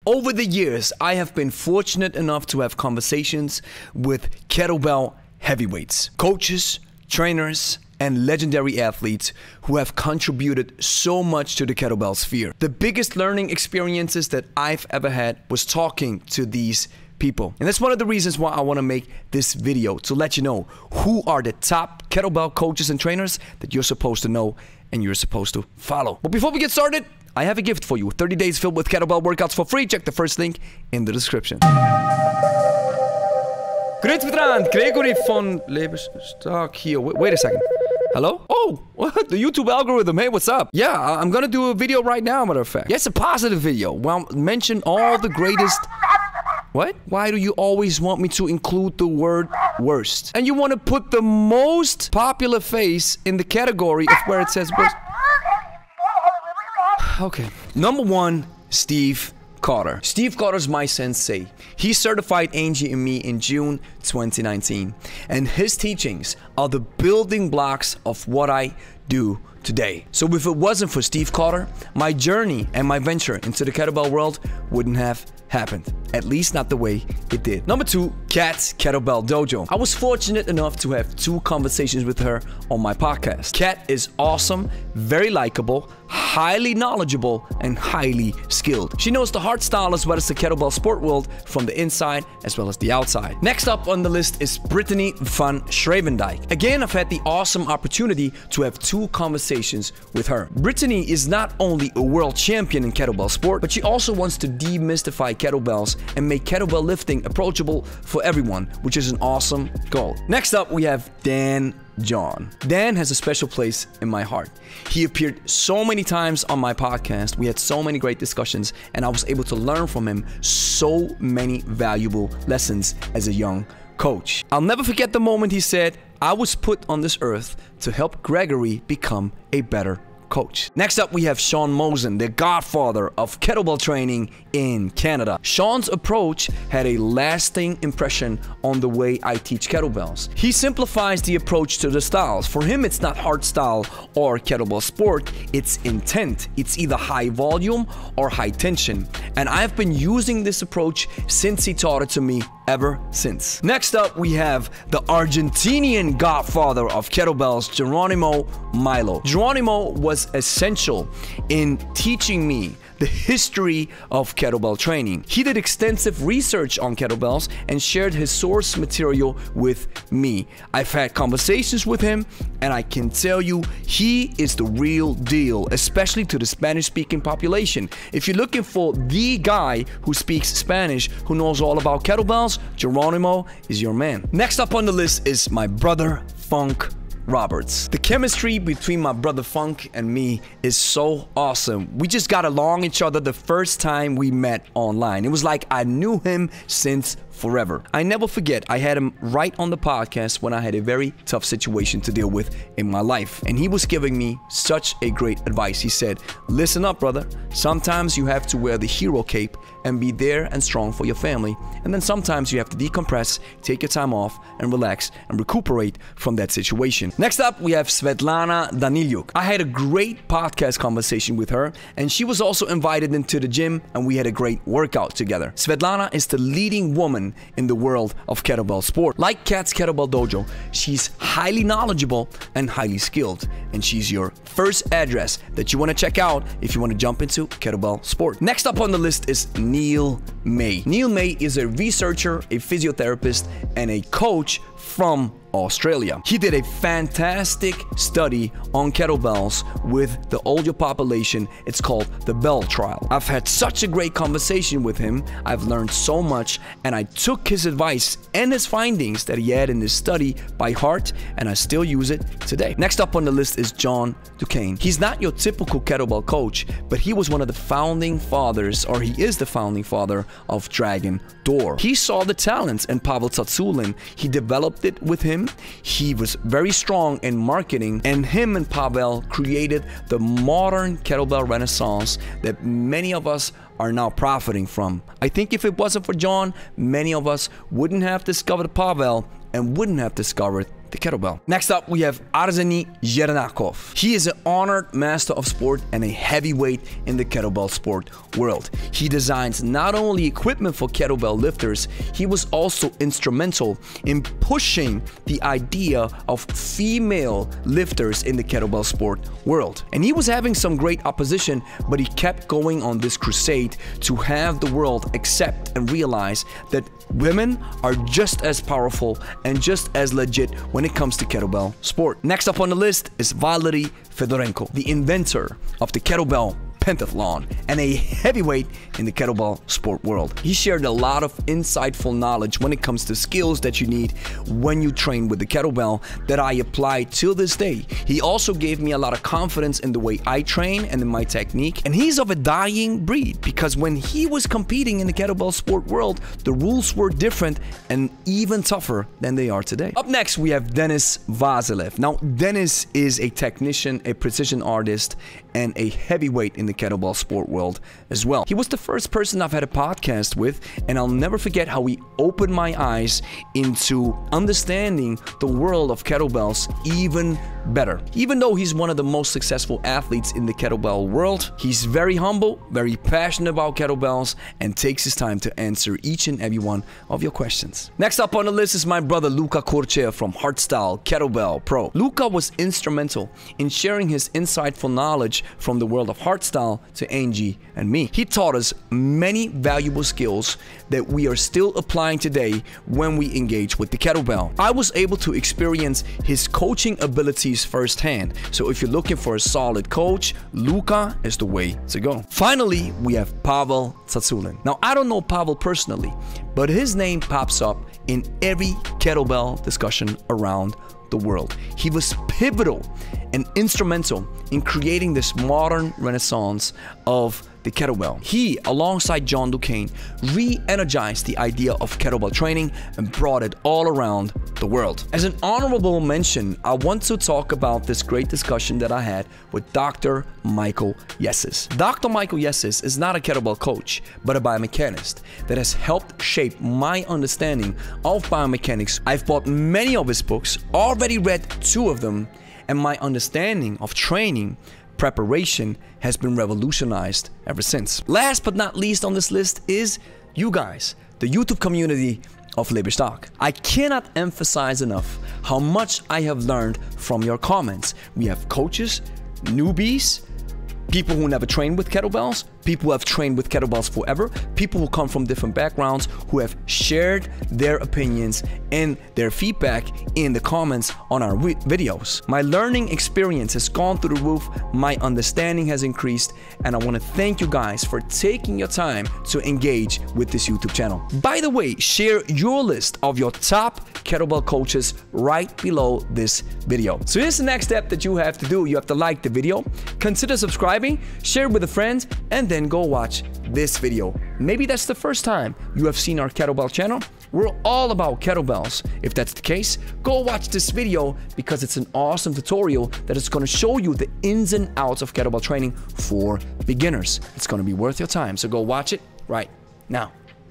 Over the years, I have been fortunate enough to have conversations with kettlebell heavyweights, coaches, trainers, and legendary athletes who have contributed so much to the kettlebell sphere. The biggest learning experiences that I've ever had was talking to these people. And that's one of the reasons why I want to make this video, to let you know who are the top kettlebell coaches and trainers that you're supposed to know and you're supposed to follow. But before we get started, I have a gift for you. 30 days filled with kettlebell workouts for free. Check the first link in the description. Great Veteraan, Gregory von Lebe here. Wait a second. Hello? Oh, what? The YouTube algorithm. Hey, what's up? Yeah, I'm gonna do a video right now, matter of fact. Yes, a positive video. Well, mention all the greatest... What? Why do you always want me to include the word worst? And you want to put the most popular face in the category of where it says worst? Okay. Number one, Steve Carter. Steve Carter's my sensei. He certified Angie and me in June 2019. And his teachings are the building blocks of what I do today. So if it wasn't for Steve Carter, my journey and my venture into the kettlebell world wouldn't have happened. At least not the way it did. Number two, Kat's Kettlebell Dojo. I was fortunate enough to have 2 conversations with her on my podcast. Kat is awesome, very likable, highly knowledgeable, and highly skilled. She knows the hard style as well as the kettlebell sport world from the inside as well as the outside. Next up on the list is Brittany VonSchravendai. Again, I've had the awesome opportunity to have 2 conversations with her. Brittany is not only a world champion in kettlebell sport, but she also wants to demystify kettlebells and make kettlebell lifting approachable for everyone, which is an awesome goal. Next up, we have Dan John. Dan has a special place in my heart. He appeared so many times on my podcast. We had so many great discussions, and I was able to learn from him so many valuable lessons as a young coach. I'll never forget the moment he said, "I was put on this earth to help Gregory become a better coach." Next up, we have Sean Mosin, the godfather of kettlebell training in Canada. Sean's approach had a lasting impression on the way I teach kettlebells. He simplifies the approach to the styles. For him, it's not hard style or kettlebell sport, it's intent. It's either high volume or high tension. And I've been using this approach since he taught it to me, ever since. Next up, we have the Argentinian godfather of kettlebells, Geronimo Milo. Geronimo was essential in teaching me the history of kettlebell training. He did extensive research on kettlebells and shared his source material with me. I've had conversations with him, and I can tell you he is the real deal, especially to the Spanish-speaking population. If you're looking for the guy who speaks Spanish, who knows all about kettlebells, Geronimo is your man. Next up on the list is my brother, Funk Roberts. The chemistry between my brother Funk and me is so awesome. We just got along each other the first time we met online. It was like I knew him since forever. I never forget, I had him right on the podcast when I had a very tough situation to deal with in my life. And he was giving me such a great advice. He said, "Listen up, brother. Sometimes you have to wear the hero cape and be there and strong for your family. And then sometimes you have to decompress, take your time off, and relax and recuperate from that situation." Next up, we have Svetlana Danilyuk. I had a great podcast conversation with her, and she was also invited into the gym, and we had a great workout together. Svetlana is the leading woman in the world of kettlebell sport. Like Kat's Kettlebell Dojo, she's highly knowledgeable and highly skilled, and she's your first address that you want to check out if you want to jump into kettlebell sport. Next up on the list is Neil May. Neil May is a researcher, a physiotherapist, and a coach from Australia. He did a fantastic study on kettlebells with the older population. It's called the Bell Trial. I've had such a great conversation with him. I've learned so much, and I took his advice and his findings that he had in this study by heart, and I still use it today. Next up on the list is John Duquesne. He's not your typical kettlebell coach, but he was one of the founding fathers, or he is the founding father of Dragon Door. He saw the talents in Pavel Tatsulin. He developed it with him. He was very strong in marketing, and him and Pavel created the modern kettlebell renaissance that many of us are now profiting from. I think if it wasn't for John, many of us wouldn't have discovered Pavel and wouldn't have discovered the kettlebell. Next up, we have Aleksandar Jernekov. He is an honored master of sport and a heavyweight in the kettlebell sport world. He designs not only equipment for kettlebell lifters, he was also instrumental in pushing the idea of female lifters in the kettlebell sport world. And he was having some great opposition, but he kept going on this crusade to have the world accept and realize that women are just as powerful and just as legit when it comes to kettlebell sport. Next up on the list is Valerie Fedorenko, the inventor of the kettlebell pentathlon and a heavyweight in the kettlebell sport world. He shared a lot of insightful knowledge when it comes to skills that you need when you train with the kettlebell that I apply till this day. He also gave me a lot of confidence in the way I train and in my technique. And he's of a dying breed because when he was competing in the kettlebell sport world, the rules were different and even tougher than they are today. Up next, we have Denis Vasilev. Now, Denis is a technician, a precision artist, and a heavyweight in the kettlebell sport world as well. He was the first person I've had a podcast with, and I'll never forget how he opened my eyes into understanding the world of kettlebells even better. Even though he's one of the most successful athletes in the kettlebell world, he's very humble, very passionate about kettlebells, and takes his time to answer each and every one of your questions. Next up on the list is my brother Luca Corcia from Hardstyle Kettlebell Pro. Luca was instrumental in sharing his insightful knowledge from the world of hardstyle to Angie and me. He taught us many valuable skills that we are still applying today when we engage with the kettlebell. I was able to experience his coaching abilities firsthand, so if you're looking for a solid coach, Luca is the way to go. Finally, we have Pavel Tatsulin. Now, I don't know Pavel personally, but his name pops up in every kettlebell discussion around the world. He was pivotal and instrumental in creating this modern renaissance of the kettlebell. He, alongside John Duquesne, re-energized the idea of kettlebell training and brought it all around the world. As an honorable mention, I want to talk about this great discussion that I had with Dr. Michael Yessis. Dr. Michael Yessis is not a kettlebell coach, but a biomechanist that has helped shape my understanding of biomechanics. I've bought many of his books, already read 2 of them, and my understanding of training preparation has been revolutionized ever since. Last but not least on this list is you guys, the YouTube community of Lebe. I cannot emphasize enough how much I have learned from your comments. We have coaches, newbies, people who never trained with kettlebells, people who have trained with kettlebells forever, people who come from different backgrounds who have shared their opinions and their feedback in the comments on our videos. My learning experience has gone through the roof, my understanding has increased, and I want to thank you guys for taking your time to engage with this YouTube channel. By the way, share your list of your top kettlebell coaches right below this video. So here's the next step that you have to do. You have to like the video, consider subscribing, share it with a friend, and then go watch this video. Maybe that's the first time you have seen our kettlebell channel. We're all about kettlebells. If that's the case, go watch this video because it's an awesome tutorial that is going to show you the ins and outs of kettlebell training for beginners. It's going to be worth your time, so go watch it right now.